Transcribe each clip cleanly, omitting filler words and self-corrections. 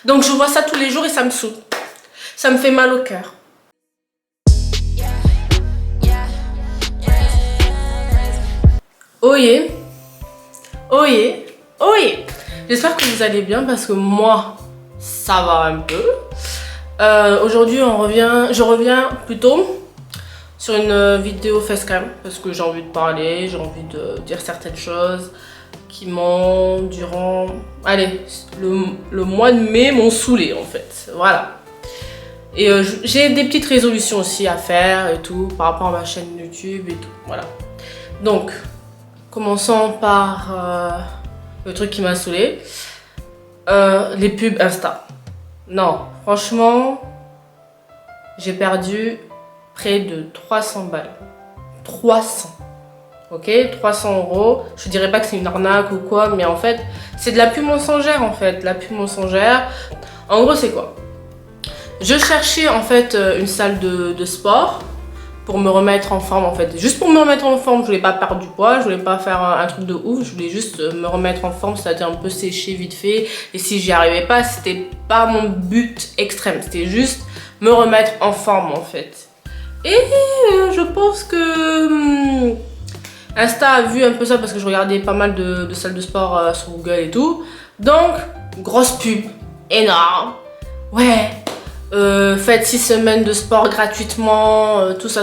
Donc je vois ça tous les jours et ça me saoule. Ça me fait mal au cœur. Oyez, oyez, oyez. J'espère que vous allez bien parce que moi, ça va un peu. Aujourd'hui, je reviens plutôt sur une vidéo facecam parce que j'ai envie de parler, j'ai envie de dire certaines choses qui m'ont, durant, allez, le mois de mai, m'ont saoulé en fait. Voilà. Et j'ai des petites résolutions aussi à faire et tout par rapport à ma chaîne YouTube et tout. Voilà. Donc, commençons par le truc qui m'a saoulé. Les pubs Insta. Non, franchement, j'ai perdu près de 300 balles. 300. Ok, 300 €. Je dirais pas que c'est une arnaque ou quoi, mais en fait, c'est de la pub mensongère en fait. La pub mensongère. En gros, c'est quoi? Je cherchais en fait une salle de sport pour me remettre en forme en fait. Juste pour me remettre en forme, je voulais pas perdre du poids, je voulais pas faire un truc de ouf, je voulais juste me remettre en forme, c'est-à-dire un peu sécher vite fait. Et si j'y arrivais pas, c'était pas mon but extrême, c'était juste me remettre en forme en fait. Et je pense que Insta a vu un peu ça parce que je regardais pas mal de salles de sport sur Google et tout. Donc, grosse pub, énorme. Ouais. Faites 6 semaines de sport gratuitement, tout ça.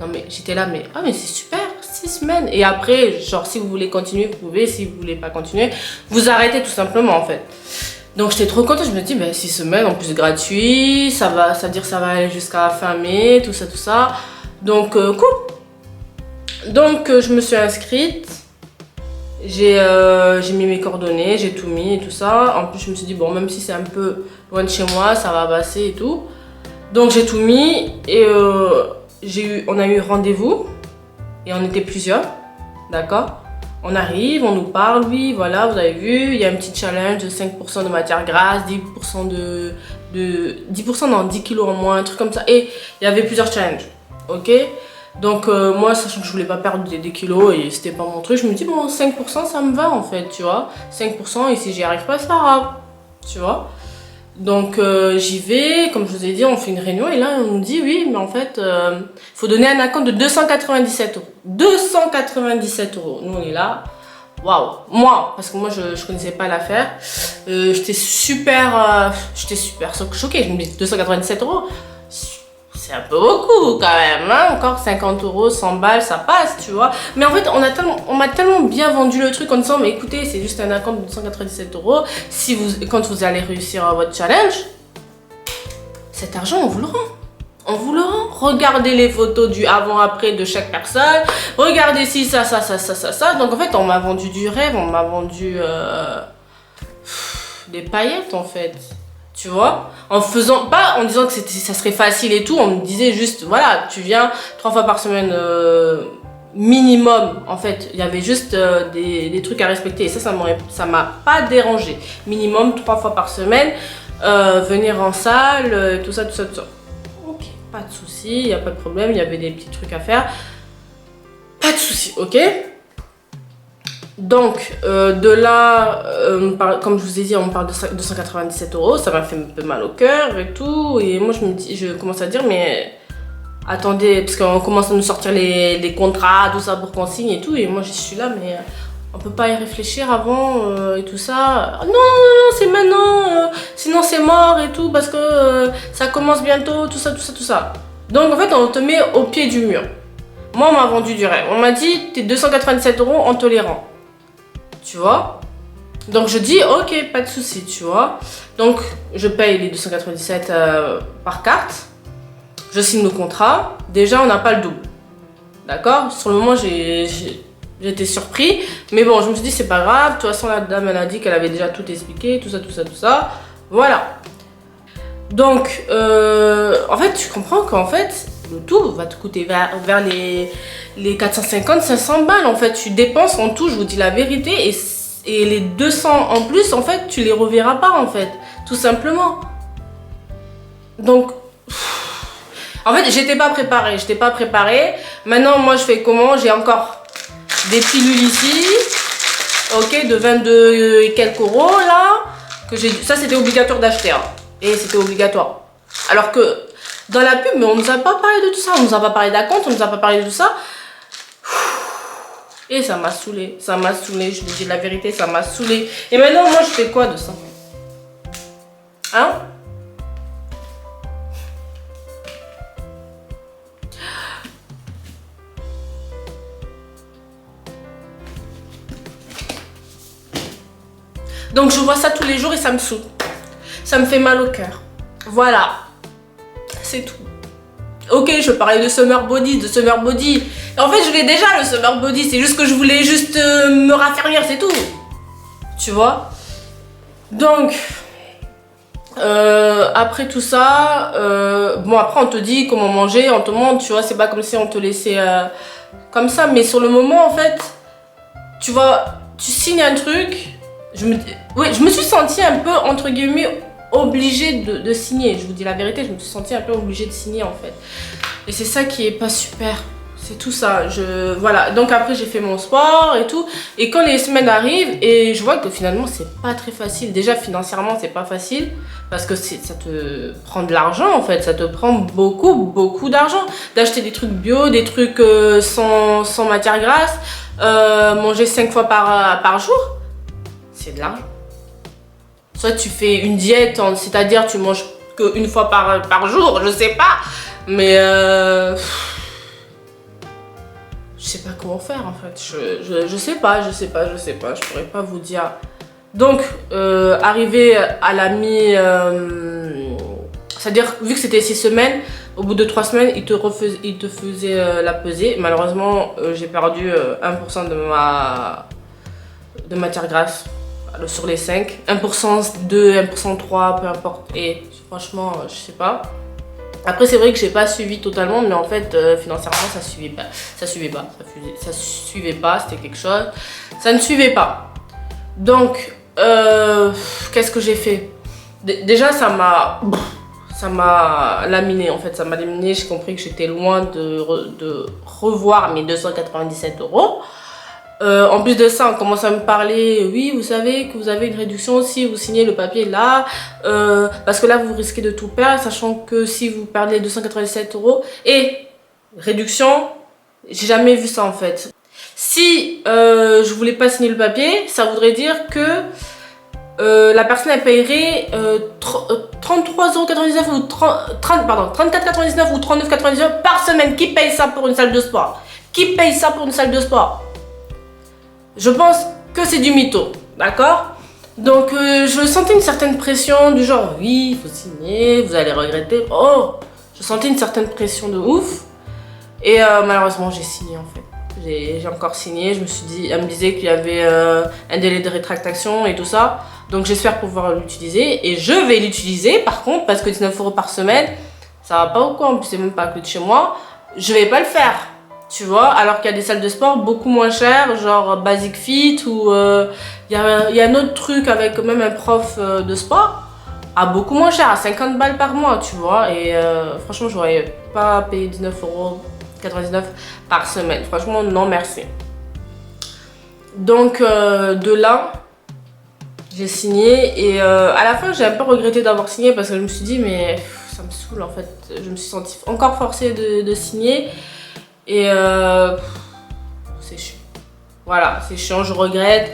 Non mais j'étais là, mais mais c'est super, 6 semaines. Et après, genre si vous voulez continuer, vous pouvez, si vous voulez pas continuer, vous arrêtez tout simplement en fait. Donc j'étais trop contente, je me dis, 6 semaines en plus gratuit, ça veut dire que ça va aller jusqu'à fin mai, tout ça. Donc cool. Donc je me suis inscrite. J'ai mis mes coordonnées, j'ai tout mis et tout ça. En plus, je me suis dit, bon, même si c'est un peu loin de chez moi, ça va passer et tout. Donc, j'ai tout mis et on a eu rendez-vous et on était plusieurs, d'accord? On arrive, on nous parle, oui, voilà, vous avez vu, il y a un petit challenge de 5% de matière grasse, 10% 10%, non, 10 kilos en moins, un truc comme ça. Et il y avait plusieurs challenges, ok? Donc moi, sachant que je voulais pas perdre des kilos et c'était pas mon truc, je me dis bon, 5% ça me va en fait, tu vois. 5% et si j'y arrive pas, c'est pas grave, tu vois. Donc j'y vais, comme je vous ai dit, on fait une réunion et là on nous dit oui, mais en fait, faut donner un acompte de 297 €. 297 €. Nous on est là. Waouh, moi, parce que moi je connaissais pas l'affaire, j'étais super choquée. Je me dis 297 €. C'est un peu beaucoup quand même, hein? Encore 50 €, 100 balles, ça passe, tu vois. Mais en fait, on m'a tellement bien vendu le truc en disant, mais écoutez, c'est juste un acompte de 297 €. Quand vous allez réussir votre challenge, cet argent, on vous le rend. On vous le rend. Regardez les photos du avant-après de chaque personne. Regardez si ça. Donc en fait, on m'a vendu du rêve, on m'a vendu des paillettes en fait. Tu vois, en disant que ça serait facile et tout, on me disait juste, voilà, tu viens 3 fois par semaine minimum. En fait, il y avait juste des trucs à respecter et ça m'a pas dérangé. Minimum 3 fois par semaine, venir en salle, tout ça. Ok, pas de souci, il n'y a pas de problème, il y avait des petits trucs à faire. Pas de souci, ok? Donc, de là, comme je vous ai dit, on parle de 297 €, ça m'a fait un peu mal au cœur et tout. Et moi, je commence à dire, mais attendez, parce qu'on commence à nous sortir les contrats, tout ça pour qu'on signe et tout. Et moi, je suis là, mais on peut pas y réfléchir avant et tout ça. Non, c'est maintenant, sinon c'est mort et tout, parce que ça commence bientôt, tout ça. Donc, en fait, on te met au pied du mur. Moi, on m'a vendu du rêve. On m'a dit, t'es 297 €, on te les rend. Tu vois, donc je dis ok, pas de souci, tu vois. Donc je paye les 297 par carte, je signe le contrat. Déjà on n'a pas le double, d'accord. Sur le moment j'étais surpris, mais bon, je me suis dit c'est pas grave. De toute façon la dame elle a dit qu'elle avait déjà tout expliqué, tout ça, voilà. Donc en fait tu comprends qu'en fait le tout va te coûter vers les 450-500 balles en fait. Tu dépenses en tout, je vous dis la vérité, et les 200 en plus en fait tu les reverras pas en fait, tout simplement. Donc en fait j'étais pas préparée. Maintenant moi je fais comment? J'ai encore des pilules ici, ok, de 22 et quelques euros là, que j'ai dû... Ça, c'était obligatoire d'acheter. Hein. Et c'était obligatoire. Alors que dans la pub, mais on nous a pas parlé de tout ça. On nous a pas parlé d'acompte, on nous a pas parlé de tout ça. Et ça m'a saoulé. Ça m'a saoulé. Je vous dis la vérité, ça m'a saoulé. Et maintenant, moi, je fais quoi de ça? Hein? Donc je vois ça tous les jours et ça me saoule. Ça me fait mal au cœur. Voilà. C'est tout. Ok, je parlais de summer body, En fait, je l'ai déjà le summer body. C'est juste que je voulais juste me raffermir, c'est tout. Tu vois? Donc, après tout ça, bon après on te dit comment manger, on te montre, tu vois, c'est pas comme si on te laissait comme ça. Mais sur le moment, en fait, tu vois, tu signes un truc... je me suis sentie un peu, entre guillemets, obligée de signer. Je vous dis la vérité, je me suis sentie un peu obligée de signer, en fait. Et c'est ça qui est pas super. C'est tout ça. Voilà. Donc après, j'ai fait mon sport et tout. Et quand les semaines arrivent, et je vois que finalement, c'est pas très facile. Déjà, financièrement, c'est pas facile. Parce que ça te prend de l'argent, en fait. Ça te prend beaucoup, beaucoup d'argent. D'acheter des trucs bio, des trucs sans matière grasse. Manger 5 fois par jour. C'est de l'argent. Soit tu fais une diète, c'est-à-dire tu manges qu'une fois par jour, je sais pas. Mais je sais pas comment faire en fait. Je sais pas, je pourrais pas vous dire. Donc, arrivé à la c'est-à-dire, vu que c'était 6 semaines, au bout de 3 semaines, il te faisait la pesée. Malheureusement, j'ai perdu 1% de matière grasse. Sur les 5, 1%, 2, 1%, 3, peu importe. Et franchement, je sais pas. Après, c'est vrai que j'ai pas suivi totalement, mais en fait, financièrement, ça suivait pas. C'était quelque chose. Ça ne suivait pas. Donc, qu'est-ce que j'ai fait? Déjà, ça m'a laminé, en fait. Ça m'a laminé. J'ai compris que j'étais loin de revoir mes 297 €. En plus de ça, on commence à me parler, oui, vous savez que vous avez une réduction si vous signez le papier là, parce que là, vous risquez de tout perdre, sachant que si vous perdez 297 €, et réduction, j'ai jamais vu ça en fait. Si je voulais pas signer le papier, ça voudrait dire que la personne elle paierait 33,99 € ou 34,99 € ou 39,99 € par semaine. Qui paye ça pour une salle de sport? Qui paye ça pour une salle de sport? Je pense que c'est du mytho, d'accord? Donc je sentais une certaine pression du genre oui, il faut signer, vous allez regretter. Oh, je sentais une certaine pression de ouf. Et malheureusement j'ai signé en fait. J'ai encore signé, elle me disait qu'il y avait un délai de rétractation et tout ça. Donc j'espère pouvoir l'utiliser. Et je vais l'utiliser par contre, parce que 19 € par semaine, ça va pas ou quoi? En plus c'est même pas à côté de chez moi. Je vais pas le faire. Tu vois, alors qu'il y a des salles de sport beaucoup moins chères, genre Basic Fit ou il y a un autre truc avec même un prof de sport à beaucoup moins cher, à 50 balles par mois, tu vois. Et franchement, je n'aurais pas payé 19,99 € par semaine. Franchement, non merci. Donc, de là, j'ai signé et à la fin, j'ai un peu regretté d'avoir signé parce que je me suis dit, mais ça me saoule en fait. Je me suis sentie encore forcée de signer. Et c'est chiant. Voilà, c'est chiant, je regrette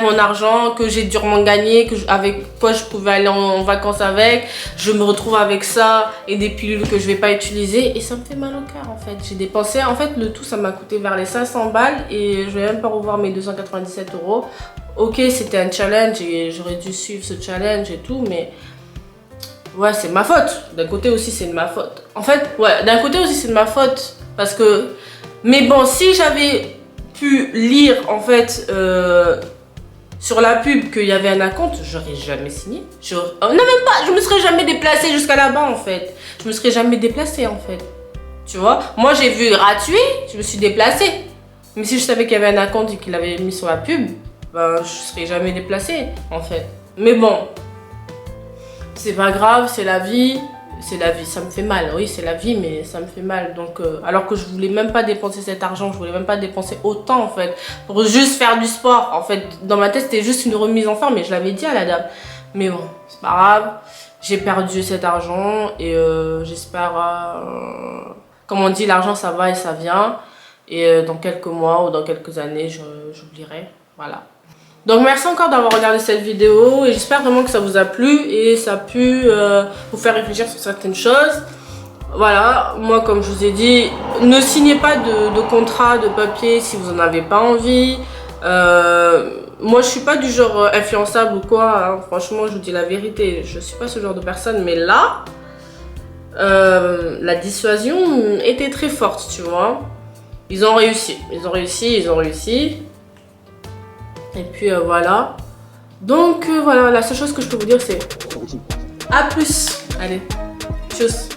mon argent que j'ai durement gagné, avec quoi je pouvais aller en vacances avec. Je me retrouve avec ça et des pilules que je vais pas utiliser et ça me fait mal au cœur en fait. J'ai dépensé, en fait le tout ça m'a coûté vers les 500 balles et je vais même pas revoir mes 297 €. Ok, c'était un challenge et j'aurais dû suivre ce challenge et tout, mais ouais, c'est ma faute. D'un côté aussi c'est de ma faute. En fait, ouais, d'un côté aussi c'est de ma faute. Parce que, mais bon, si j'avais pu lire en fait sur la pub qu'il y avait un acompte, j'aurais jamais signé. Non, même pas, je me serais jamais déplacée jusqu'à là-bas en fait. Je me serais jamais déplacée en fait. Tu vois, moi j'ai vu gratuit, je me suis déplacée. Mais si je savais qu'il y avait un acompte et qu'il avait mis sur la pub, ben je serais jamais déplacée en fait. Mais bon, c'est pas grave, c'est la vie. C'est la vie, ça me fait mal, oui c'est la vie mais ça me fait mal. Donc alors que je voulais même pas dépenser cet argent, je voulais même pas dépenser autant en fait pour juste faire du sport. En fait dans ma tête c'était juste une remise en forme, mais je l'avais dit à la dame, Mais bon, c'est pas grave. J'ai perdu cet argent et j'espère, comme on dit, l'argent ça va et ça vient. Et dans quelques mois ou dans quelques années, j'oublierai. Voilà. Donc merci encore d'avoir regardé cette vidéo et j'espère vraiment que ça vous a plu et ça a pu vous faire réfléchir sur certaines choses. Voilà, moi comme je vous ai dit, ne signez pas de contrat, de papier si vous n'en avez pas envie. Moi je suis pas du genre influençable ou quoi, hein. Franchement je vous dis la vérité, je suis pas ce genre de personne, mais là, la dissuasion était très forte, tu vois. Ils ont réussi, ils ont réussi, ils ont réussi. Et puis voilà. Donc voilà, la seule chose que je peux vous dire c'est à plus. Allez, tchuss.